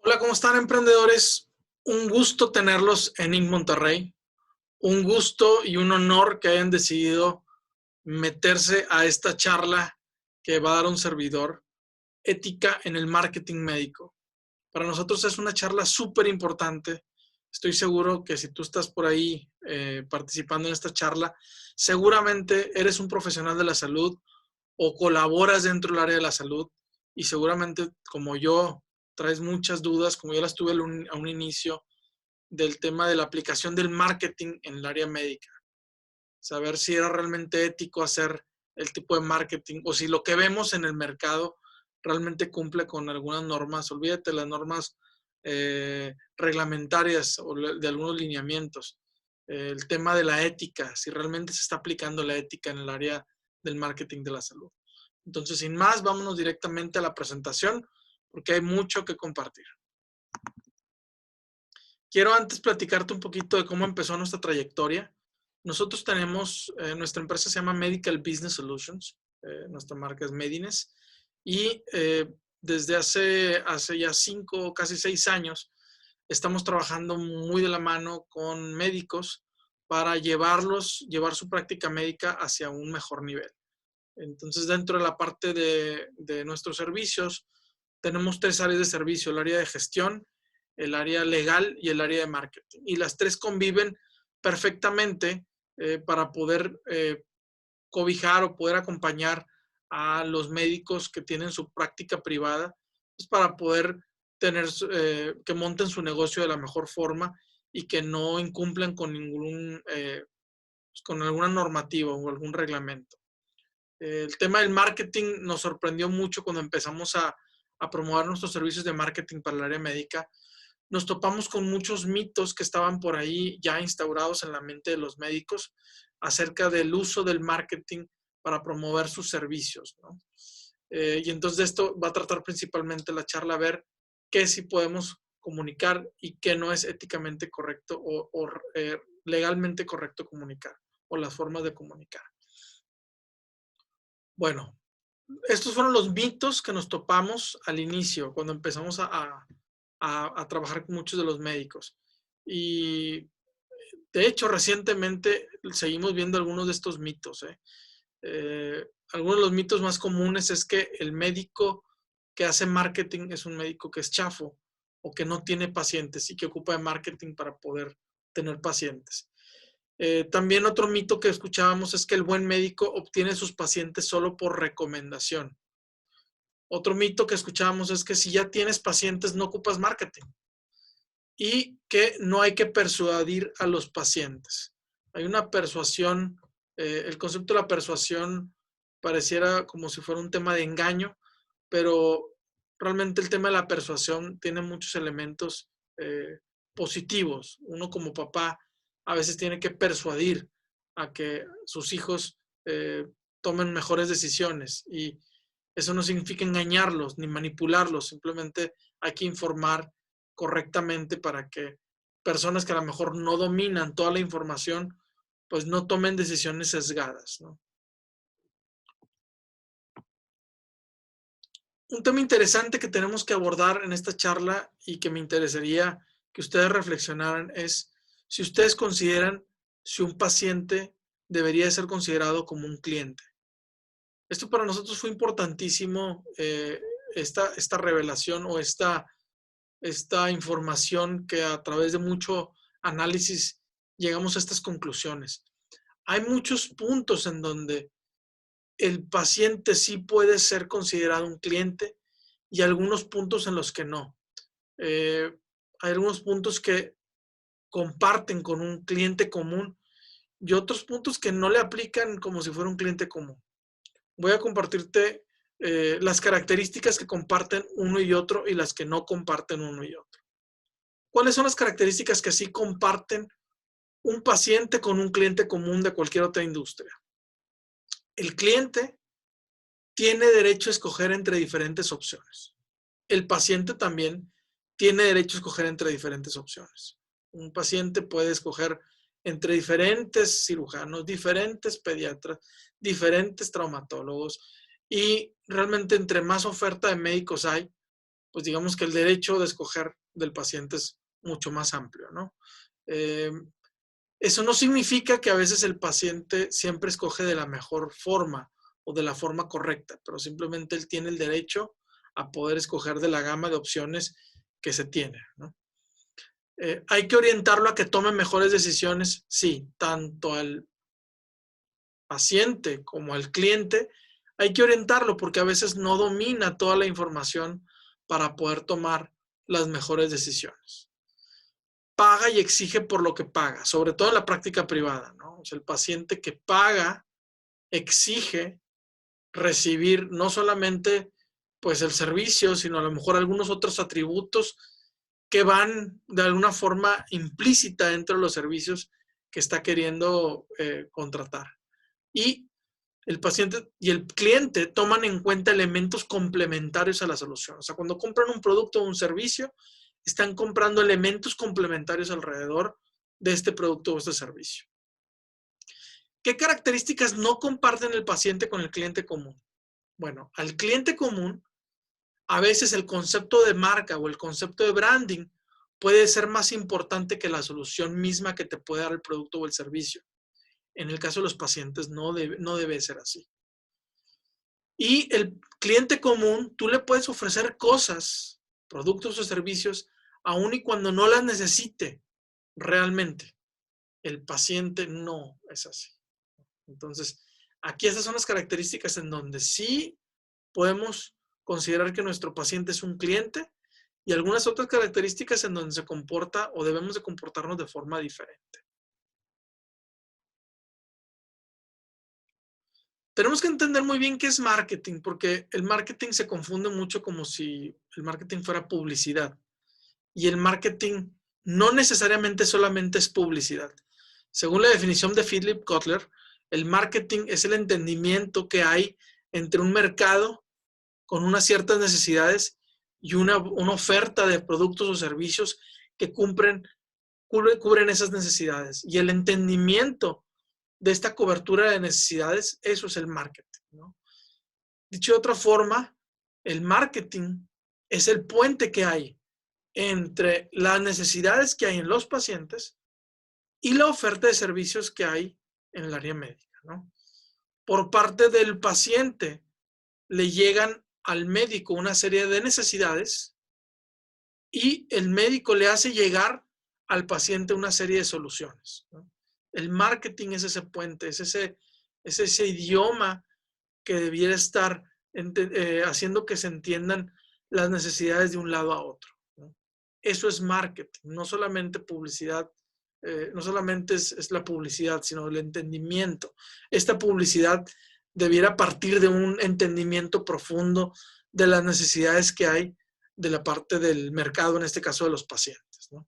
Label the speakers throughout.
Speaker 1: Hola, ¿cómo están, emprendedores? Un gusto tenerlos en Inc. Monterrey. Un gusto y un honor que hayan decidido meterse a esta charla que va a dar un servidor, Ética en el Marketing Médico. Para nosotros es una charla súper importante. Estoy seguro que si tú estás por ahí participando en esta charla, seguramente eres un profesional de la salud o colaboras dentro del área de la salud y seguramente, como yo, traes muchas dudas, como yo las tuve a un inicio, del tema de la aplicación del marketing en el área médica. Saber si era realmente ético hacer el tipo de marketing o si lo que vemos en el mercado realmente cumple con algunas normas. Olvídate las normas reglamentarias o de algunos lineamientos. El tema de la ética, si realmente se está aplicando la ética en el área del marketing de la salud. Entonces, sin más, vámonos directamente a la presentación porque hay mucho que compartir. Quiero antes platicarte un poquito de cómo empezó nuestra trayectoria. Nosotros tenemos, nuestra empresa se llama Medical Business Solutions, nuestra marca es Medines, y desde hace ya 5, casi 6 años, estamos trabajando muy de la mano con médicos para llevar su práctica médica hacia un mejor nivel. Entonces, dentro de la parte de nuestros servicios, tenemos 3 áreas de servicio: el área de gestión, el área legal y el área de marketing. Y las 3 conviven perfectamente para poder cobijar o poder acompañar a los médicos que tienen su práctica privada, pues para poder tener, que monten su negocio de la mejor forma y que no incumplan con con alguna normativa o algún reglamento. El tema del marketing nos sorprendió mucho cuando empezamos a promover nuestros servicios de marketing para el área médica. Nos topamos con muchos mitos que estaban por ahí ya instaurados en la mente de los médicos acerca del uso del marketing para promover sus servicios, ¿no? Y entonces de esto va a tratar principalmente la charla, a ver qué sí podemos comunicar y qué no es éticamente correcto o legalmente correcto comunicar, o las formas de comunicar. Bueno, estos fueron los mitos que nos topamos al inicio, cuando empezamos a trabajar con muchos de los médicos. Y de hecho, recientemente seguimos viendo algunos de estos mitos. Algunos de los mitos más comunes es que el médico que hace marketing es un médico que es chafo o que no tiene pacientes y que ocupa de marketing para poder tener pacientes. También otro mito que escuchábamos es que el buen médico obtiene sus pacientes solo por recomendación. Otro mito que escuchábamos es que si ya tienes pacientes no ocupas marketing y que no hay que persuadir a los pacientes. Hay una persuasión, el concepto de la persuasión pareciera como si fuera un tema de engaño, pero realmente el tema de la persuasión tiene muchos elementos positivos. Uno como papá a veces tiene que persuadir a que sus hijos tomen mejores decisiones y eso no significa engañarlos ni manipularlos, simplemente hay que informar correctamente para que personas que a lo mejor no dominan toda la información, pues no tomen decisiones sesgadas, ¿no? Un tema interesante que tenemos que abordar en esta charla y que me interesaría que ustedes reflexionaran es si ustedes consideran si un paciente debería ser considerado como un cliente. Esto para nosotros fue importantísimo, esta revelación o esta información que a través de mucho análisis llegamos a estas conclusiones. Hay muchos puntos en donde el paciente sí puede ser considerado un cliente y algunos puntos en los que no. Hay algunos puntos que comparten con un cliente común y otros puntos que no le aplican como si fuera un cliente común. Voy a compartirte las características que comparten uno y otro y las que no comparten uno y otro. ¿Cuáles son las características que sí comparten un paciente con un cliente común de cualquier otra industria? El cliente tiene derecho a escoger entre diferentes opciones. El paciente también tiene derecho a escoger entre diferentes opciones. Un paciente puede escoger entre diferentes cirujanos, diferentes pediatras, diferentes traumatólogos y realmente entre más oferta de médicos hay, pues digamos que el derecho de escoger del paciente es mucho más amplio, ¿no? Eso no significa que a veces el paciente siempre escoge de la mejor forma o de la forma correcta, pero simplemente él tiene el derecho a poder escoger de la gama de opciones que se tiene, ¿no? Hay que orientarlo a que tome mejores decisiones, sí, tanto al paciente como al cliente. Hay que orientarlo porque a veces no domina toda la información para poder tomar las mejores decisiones. Paga y exige por lo que paga, sobre todo en la práctica privada, ¿no? O sea, el paciente que paga exige recibir no solamente pues el servicio, sino a lo mejor algunos otros atributos que van de alguna forma implícita dentro de los servicios que está queriendo contratar. Y el paciente y el cliente toman en cuenta elementos complementarios a la solución. O sea, cuando compran un producto o un servicio, están comprando elementos complementarios alrededor de este producto o este servicio. ¿Qué características no comparten el paciente con el cliente común? Bueno, al cliente común, a veces el concepto de marca o el concepto de branding puede ser más importante que la solución misma que te puede dar el producto o el servicio. En el caso de los pacientes no debe ser así. Y el cliente común, tú le puedes ofrecer cosas, productos o servicios, aun y cuando no las necesite realmente. El paciente no es así. Entonces, aquí estas son las características en donde sí podemos considerar que nuestro paciente es un cliente y algunas otras características en donde se comporta o debemos de comportarnos de forma diferente. Tenemos que entender muy bien qué es marketing, porque el marketing se confunde mucho como si el marketing fuera publicidad. Y el marketing no necesariamente solamente es publicidad. Según la definición de Philip Kotler, el marketing es el entendimiento que hay entre un mercado con unas ciertas necesidades y una oferta de productos o servicios que cubren esas necesidades. Y el entendimiento de esta cobertura de necesidades, eso es el marketing, ¿no? Dicho de otra forma, el marketing es el puente que hay entre las necesidades que hay en los pacientes y la oferta de servicios que hay en el área médica, ¿no? Por parte del paciente, le llegan al médico una serie de necesidades y el médico le hace llegar al paciente una serie de soluciones, ¿no? El marketing es ese puente, es ese idioma que debiera estar haciendo que se entiendan las necesidades de un lado a otro, ¿no? Eso es marketing, no solamente publicidad, no solamente es la publicidad, sino el entendimiento. Esta publicidad debiera partir de un entendimiento profundo de las necesidades que hay de la parte del mercado, en este caso de los pacientes, ¿no?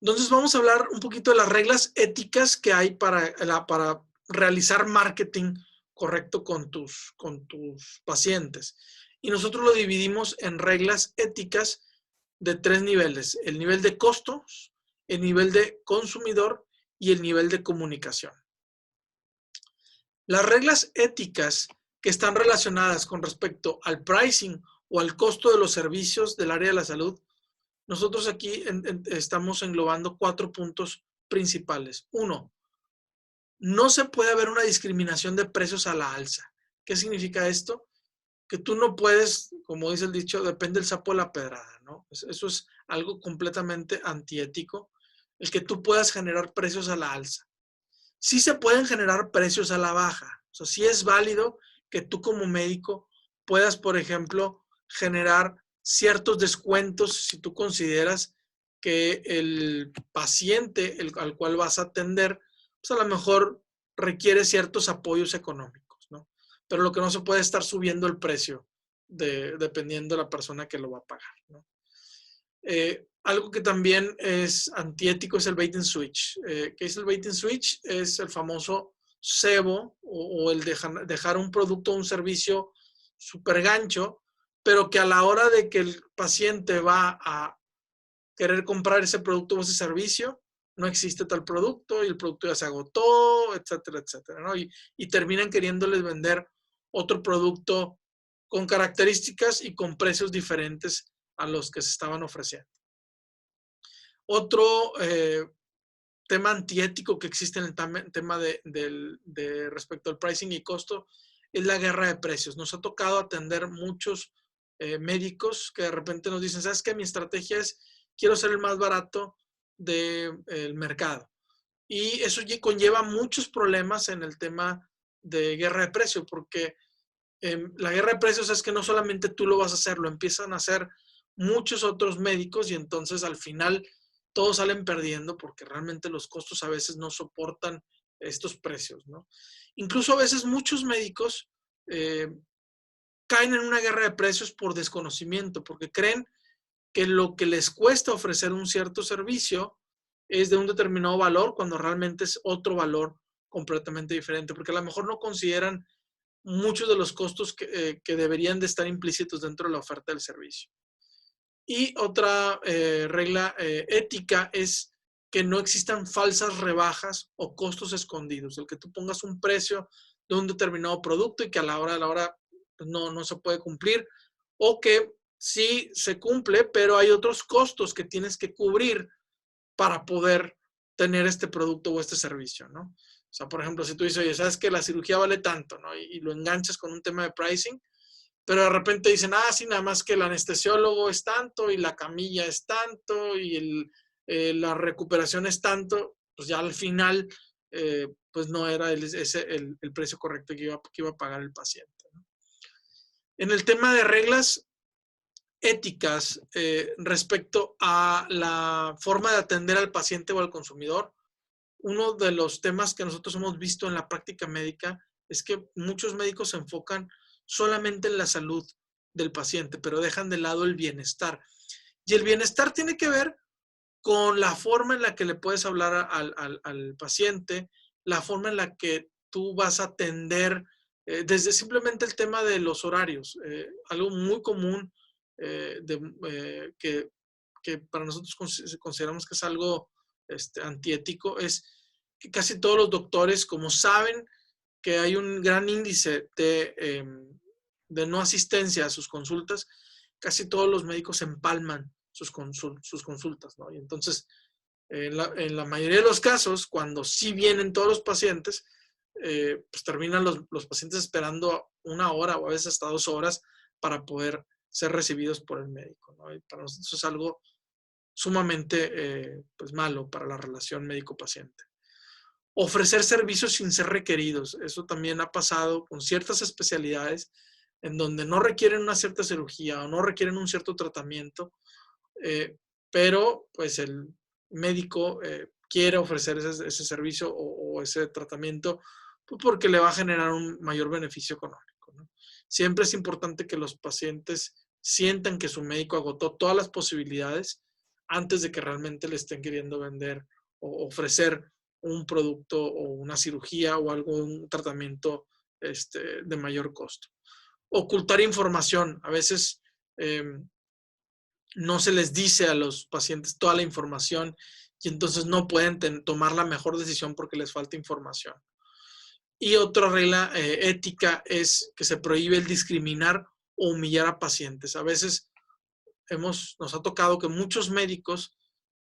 Speaker 1: Entonces vamos a hablar un poquito de las reglas éticas que hay para realizar marketing correcto con tus pacientes. Y nosotros lo dividimos en reglas éticas de 3 niveles: el nivel de costos, el nivel de consumidor y el nivel de comunicación. Las reglas éticas que están relacionadas con respecto al pricing o al costo de los servicios del área de la salud, nosotros aquí estamos englobando 4 puntos principales. 1, no se puede haber una discriminación de precios a la alza. ¿Qué significa esto? Que tú no puedes, como dice el dicho, depende el sapo de la pedrada, ¿no? Eso es algo completamente antiético, el que tú puedas generar precios a la alza. Sí se pueden generar precios a la baja. O sea, sí es válido que tú como médico puedas, por ejemplo, generar ciertos descuentos si tú consideras que el paciente al cual vas a atender, pues a lo mejor requiere ciertos apoyos económicos, ¿no? Pero lo que no se puede es estar subiendo el precio dependiendo de la persona que lo va a pagar, ¿no? Algo que también es antiético es el bait and switch. ¿Qué es el bait and switch? Es el famoso cebo o el dejar un producto o un servicio súper gancho, pero que a la hora de que el paciente va a querer comprar ese producto o ese servicio, no existe tal producto y el producto ya se agotó, etcétera, etcétera, ¿no? Y terminan queriéndoles vender otro producto con características y con precios diferentes a los que se estaban ofreciendo. Otro tema antiético que existe en el tema de respecto al pricing y costo es la guerra de precios. Nos ha tocado atender muchos médicos que de repente nos dicen, ¿sabes qué? Mi estrategia es, quiero ser el más barato del mercado. Y eso conlleva muchos problemas en el tema de guerra de precios, porque la guerra de precios es que no solamente tú lo vas a hacer, lo empiezan a hacer muchos otros médicos y entonces al final todos salen perdiendo porque realmente los costos a veces no soportan estos precios, ¿no? Incluso a veces muchos médicos caen en una guerra de precios por desconocimiento, porque creen que lo que les cuesta ofrecer un cierto servicio es de un determinado valor cuando realmente es otro valor completamente diferente, porque a lo mejor no consideran muchos de los costos que deberían de estar implícitos dentro de la oferta del servicio. Y otra regla ética es que no existan falsas rebajas o costos escondidos, el que tú pongas un precio de un determinado producto y que a la hora pues no se puede cumplir, o que sí se cumple, pero hay otros costos que tienes que cubrir para poder tener este producto o este servicio, ¿no? O sea, por ejemplo, si tú dices, oye, sabes que la cirugía vale tanto, ¿no? Y lo enganchas con un tema de pricing, pero de repente dicen, sí, nada más que el anestesiólogo es tanto y la camilla es tanto y la recuperación es tanto, pues ya al final, pues no era el precio correcto que iba a pagar el paciente, ¿no? En el tema de reglas éticas respecto a la forma de atender al paciente o al consumidor, uno de los temas que nosotros hemos visto en la práctica médica es que muchos médicos se enfocan solamente en la salud del paciente, pero dejan de lado el bienestar. Y el bienestar tiene que ver con la forma en la que le puedes hablar al paciente, la forma en la que tú vas a atender, desde simplemente el tema de los horarios. Algo muy común que para nosotros consideramos que es algo antiético es que casi todos los doctores, como saben que hay un gran índice de no asistencia a sus consultas, casi todos los médicos empalman sus consultas, ¿no? Y entonces, en la mayoría de los casos, cuando sí vienen todos los pacientes, pues terminan los pacientes esperando 1 hora o a veces hasta 2 horas para poder ser recibidos por el médico, ¿no? Y para nosotros es algo sumamente pues malo para la relación médico-paciente. Ofrecer servicios sin ser requeridos. Eso también ha pasado con ciertas especialidades en donde no requieren una cierta cirugía o no requieren un cierto tratamiento, pero pues el médico quiere ofrecer ese servicio o ese tratamiento pues porque le va a generar un mayor beneficio económico, ¿no? Siempre es importante que los pacientes sientan que su médico agotó todas las posibilidades antes de que realmente le estén queriendo vender o ofrecer un producto o una cirugía o algún tratamiento de mayor costo. Ocultar información. A veces no se les dice a los pacientes toda la información y entonces no pueden tomar la mejor decisión porque les falta información. Y otra regla ética es que se prohíbe el discriminar o humillar a pacientes. A veces nos ha tocado que muchos médicos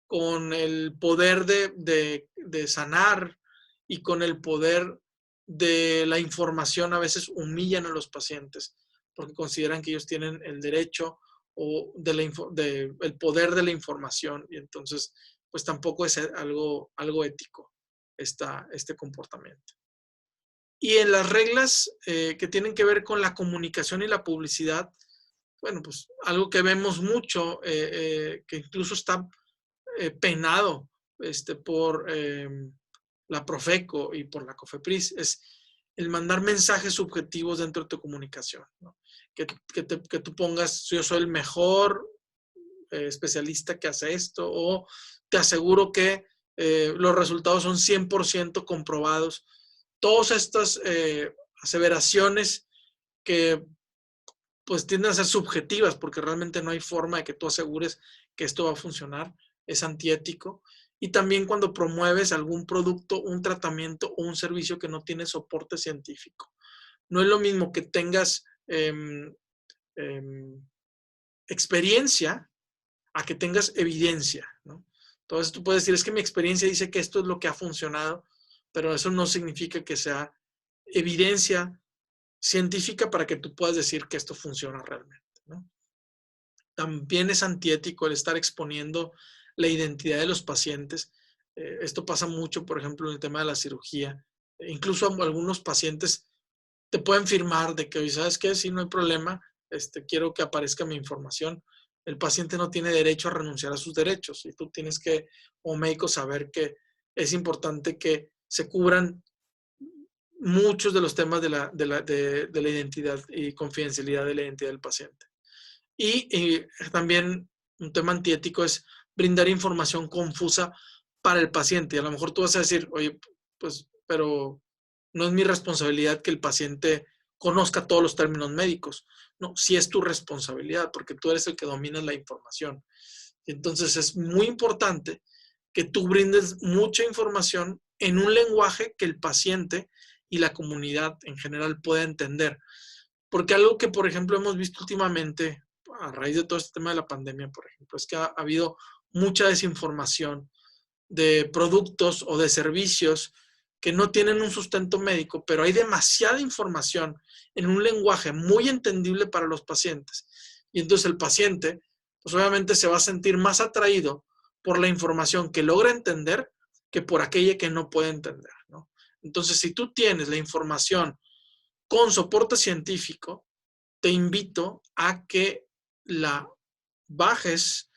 Speaker 1: con el poder de sanar y con el poder de la información a veces humillan a los pacientes porque consideran que ellos tienen el derecho o el poder de la información y entonces pues tampoco es algo ético este comportamiento. Y en las reglas que tienen que ver con la comunicación y la publicidad, bueno, pues algo que vemos mucho, que incluso está penado por la Profeco y por la COFEPRIS, es el mandar mensajes subjetivos dentro de tu comunicación, ¿no? Que tú pongas, yo soy el mejor especialista que hace esto, o te aseguro que los resultados son 100% comprobados. Todas estas aseveraciones que pues tienden a ser subjetivas porque realmente no hay forma de que tú asegures que esto va a funcionar, es antiético. Y también cuando promueves algún producto, un tratamiento o un servicio que no tiene soporte científico. No es lo mismo que tengas experiencia a que tengas evidencia, ¿no? Entonces tú puedes decir, es que mi experiencia dice que esto es lo que ha funcionado, pero eso no significa que sea evidencia científica para que tú puedas decir que esto funciona realmente, ¿no? También es antiético el estar exponiendo la identidad de los pacientes. Esto pasa mucho, por ejemplo, en el tema de la cirugía. Incluso algunos pacientes te pueden firmar de que, ¿sabes qué? Si no hay problema, quiero que aparezca mi información. El paciente no tiene derecho a renunciar a sus derechos y tú tienes que, como médico, saber que es importante que se cubran muchos de los temas de la identidad y confidencialidad de la identidad del paciente. Y también un tema antiético es brindar información confusa para el paciente. Y a lo mejor tú vas a decir, oye, pues, pero no es mi responsabilidad que el paciente conozca todos los términos médicos. No, sí es tu responsabilidad porque tú eres el que domina la información. Entonces es muy importante que tú brindes mucha información en un lenguaje que el paciente y la comunidad en general pueda entender. Porque algo que, por ejemplo, hemos visto últimamente, a raíz de todo este tema de la pandemia, por ejemplo, es que ha habido mucha desinformación de productos o de servicios que no tienen un sustento médico, pero hay demasiada información en un lenguaje muy entendible para los pacientes. Y entonces el paciente, pues obviamente se va a sentir más atraído por la información que logra entender que por aquella que no puede entender, ¿no? Entonces, si tú tienes la información con soporte científico, te invito a que la bajes,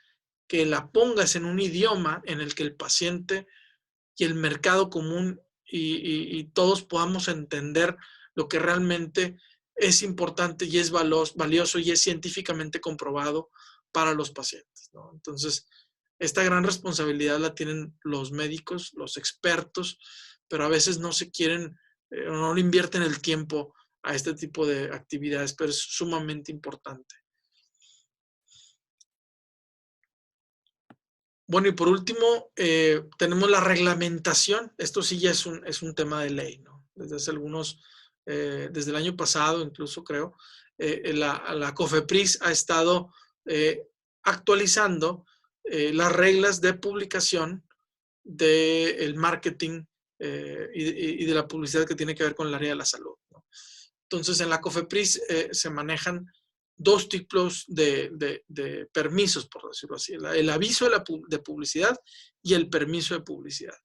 Speaker 1: que la pongas en un idioma en el que el paciente y el mercado común y todos podamos entender lo que realmente es importante y es valioso y es científicamente comprobado para los pacientes, ¿no? Entonces, esta gran responsabilidad la tienen los médicos, los expertos, pero a veces no se quieren, no le invierten el tiempo a este tipo de actividades, pero es sumamente importante. Bueno, y por último, tenemos la reglamentación. Esto sí ya es un tema de ley, ¿no? Desde hace desde el año pasado incluso creo, la COFEPRIS ha estado actualizando las reglas de publicación del marketing y de la publicidad que tiene que ver con el área de la salud, ¿no? Entonces, en la COFEPRIS se manejan dos tipos de permisos, por decirlo así. El aviso de publicidad y el permiso de publicidad.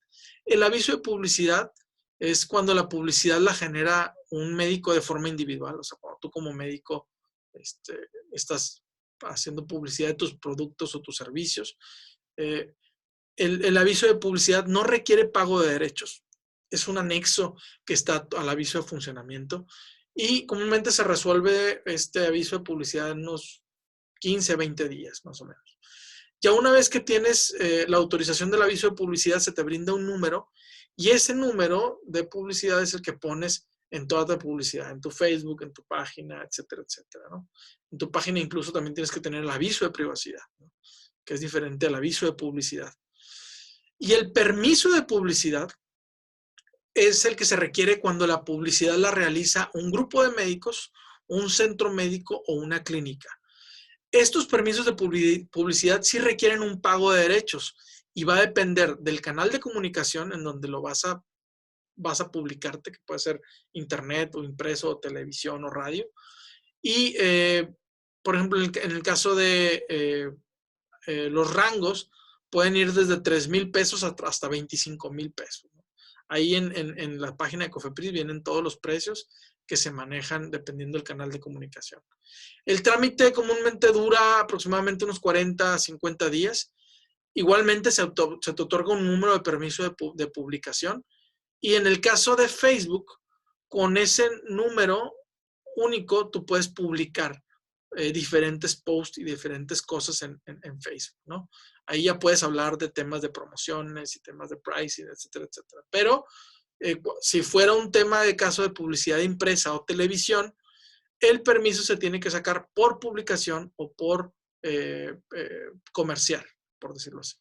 Speaker 1: El aviso de publicidad es cuando la publicidad la genera un médico de forma individual. O sea, cuando tú como médico estás haciendo publicidad de tus productos o tus servicios. El aviso de publicidad no requiere pago de derechos. Es un anexo que está al aviso de funcionamiento y comúnmente se resuelve este aviso de publicidad en unos 15, 20 días más o menos. Ya una vez que tienes la autorización del aviso de publicidad, se te brinda un número y ese número de publicidad es el que pones en toda tu publicidad, en tu Facebook, en tu página, etcétera, etcétera, ¿no? En tu página incluso también tienes que tener el aviso de privacidad, ¿no? Que es diferente al aviso de publicidad. Y el permiso de publicidad es el que se requiere cuando la publicidad la realiza un grupo de médicos, un centro médico o una clínica. Estos permisos de publicidad sí requieren un pago de derechos y va a depender del canal de comunicación en donde lo vas a publicarte, que puede ser internet o impreso o televisión o radio. Y, por ejemplo, en el caso de los rangos, pueden ir desde 3,000 pesos hasta 25,000 pesos, ¿no? Ahí en la página de COFEPRIS vienen todos los precios que se manejan dependiendo del canal de comunicación. El trámite comúnmente dura aproximadamente unos 40 a 50 días. Igualmente se te otorga un número de permiso de publicación y en el caso de Facebook, con ese número único tú puedes publicar diferentes posts y diferentes cosas en Facebook, ¿no? Ahí ya puedes hablar de temas de promociones y temas de pricing, etcétera, etcétera. Pero si fuera un tema de caso de publicidad impresa o televisión, el permiso se tiene que sacar por publicación o por comercial, por decirlo así.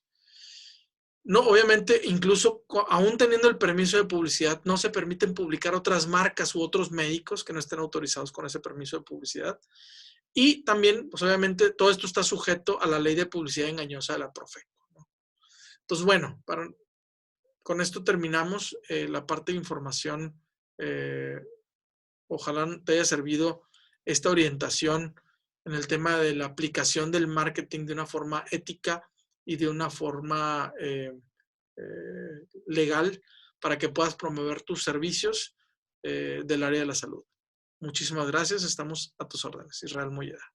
Speaker 1: No, obviamente, incluso aún teniendo el permiso de publicidad, no se permiten publicar otras marcas u otros médicos que no estén autorizados con ese permiso de publicidad. Y también, pues obviamente, todo esto está sujeto a la ley de publicidad engañosa de la Profeco, ¿no? Entonces, bueno, con esto terminamos la parte de información. Ojalá te haya servido esta orientación en el tema de la aplicación del marketing de una forma ética y de una forma legal para que puedas promover tus servicios del área de la salud. Muchísimas gracias. Estamos a tus órdenes. Israel Molleda.